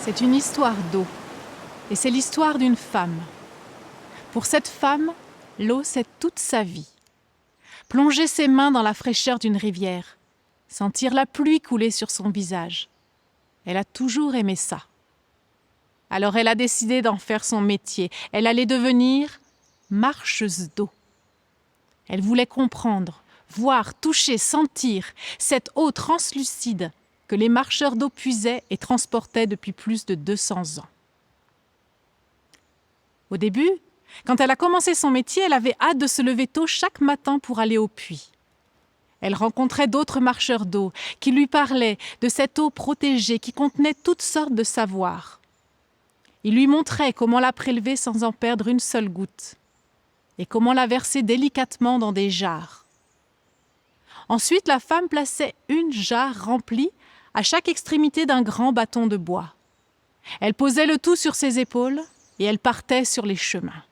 C'est une histoire d'eau, et c'est l'histoire d'une femme. Pour cette femme, l'eau, c'est toute sa vie. Plonger ses mains dans la fraîcheur d'une rivière, sentir la pluie couler sur son visage. Elle a toujours aimé ça. Alors elle a décidé d'en faire son métier. Elle allait devenir marcheuse d'eau. Elle voulait comprendre, voir, toucher, sentir cette eau translucide que les marcheurs d'eau puisaient et transportaient depuis plus de 200 ans. Au début, quand elle a commencé son métier, elle avait hâte de se lever tôt chaque matin pour aller au puits. Elle rencontrait d'autres marcheurs d'eau qui lui parlaient de cette eau protégée qui contenait toutes sortes de savoirs. Ils lui montraient comment la prélever sans en perdre une seule goutte et comment la verser délicatement dans des jarres. Ensuite, la femme plaçait une jarre remplie à chaque extrémité d'un grand bâton de bois. Elle posait le tout sur ses épaules et elle partait sur les chemins.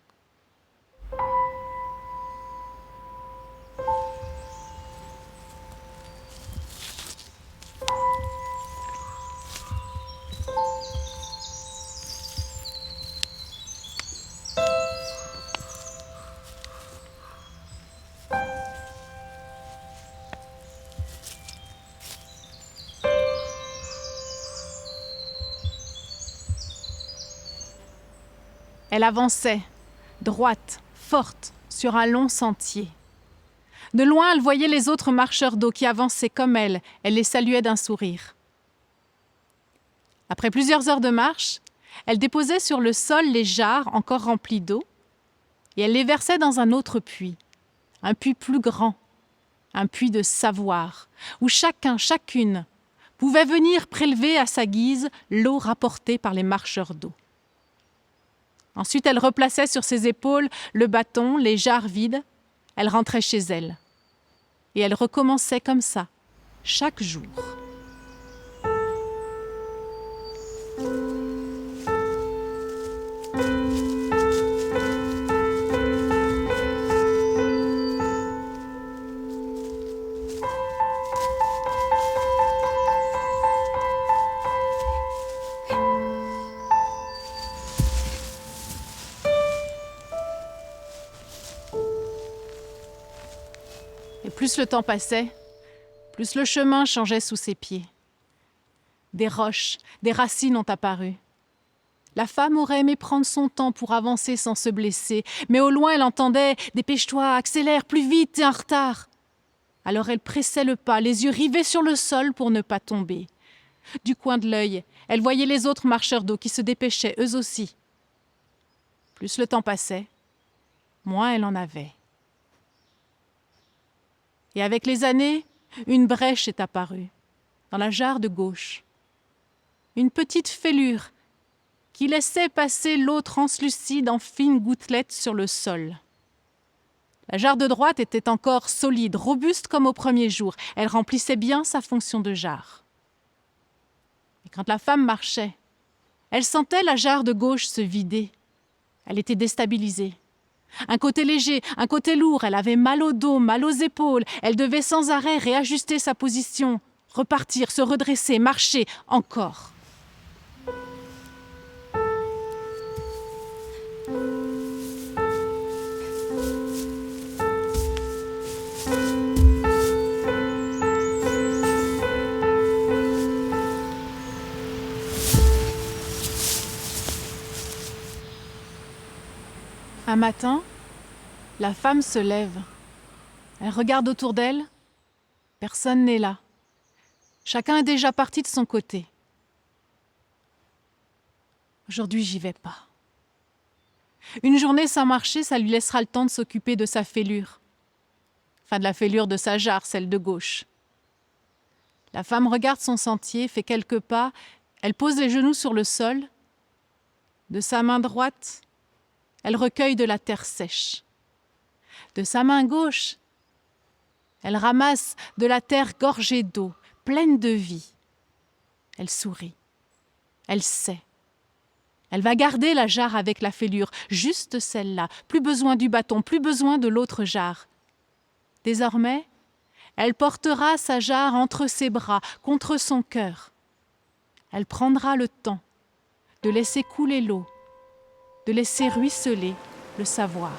Elle avançait, droite, forte, sur un long sentier. De loin, elle voyait les autres marcheurs d'eau qui avançaient comme elle. Elle les saluait d'un sourire. Après plusieurs heures de marche, elle déposait sur le sol les jarres encore remplies d'eau et elle les versait dans un autre puits, un puits plus grand, un puits de savoir, où chacun, chacune, pouvait venir prélever à sa guise l'eau rapportée par les marcheurs d'eau. Ensuite, elle replaçait sur ses épaules le bâton, les jarres vides. Elle rentrait chez elle. Et elle recommençait comme ça, chaque jour. Et plus le temps passait, plus le chemin changeait sous ses pieds. Des roches, des racines ont apparu. La femme aurait aimé prendre son temps pour avancer sans se blesser, mais au loin elle entendait « Dépêche-toi, accélère, plus vite, t'es en retard !» Alors elle pressait le pas, les yeux rivés sur le sol pour ne pas tomber. Du coin de l'œil, elle voyait les autres marcheurs d'eau qui se dépêchaient eux aussi. Plus le temps passait, moins elle en avait. Et avec les années, une brèche est apparue, dans la jarre de gauche. Une petite fêlure qui laissait passer l'eau translucide en fines gouttelettes sur le sol. La jarre de droite était encore solide, robuste comme au premier jour. Elle remplissait bien sa fonction de jarre. Et quand la femme marchait, elle sentait la jarre de gauche se vider. Elle était déstabilisée. Un côté léger, un côté lourd, elle avait mal au dos, mal aux épaules. Elle devait sans arrêt réajuster sa position, repartir, se redresser, marcher, encore. Un matin, la femme se lève. Elle regarde autour d'elle. Personne n'est là. Chacun est déjà parti de son côté. Aujourd'hui, j'y vais pas. Une journée sans marcher, ça lui laissera le temps de s'occuper de sa fêlure. Enfin, de la fêlure de sa jarre, celle de gauche. La femme regarde son sentier, fait quelques pas. Elle pose les genoux sur le sol. De sa main droite, elle recueille de la terre sèche. De sa main gauche, elle ramasse de la terre gorgée d'eau, pleine de vie. Elle sourit. Elle sait. Elle va garder la jarre avec la fêlure, juste celle-là. Plus besoin du bâton, plus besoin de l'autre jarre. Désormais, elle portera sa jarre entre ses bras, contre son cœur. Elle prendra le temps de laisser couler l'eau, de laisser ruisseler le savoir.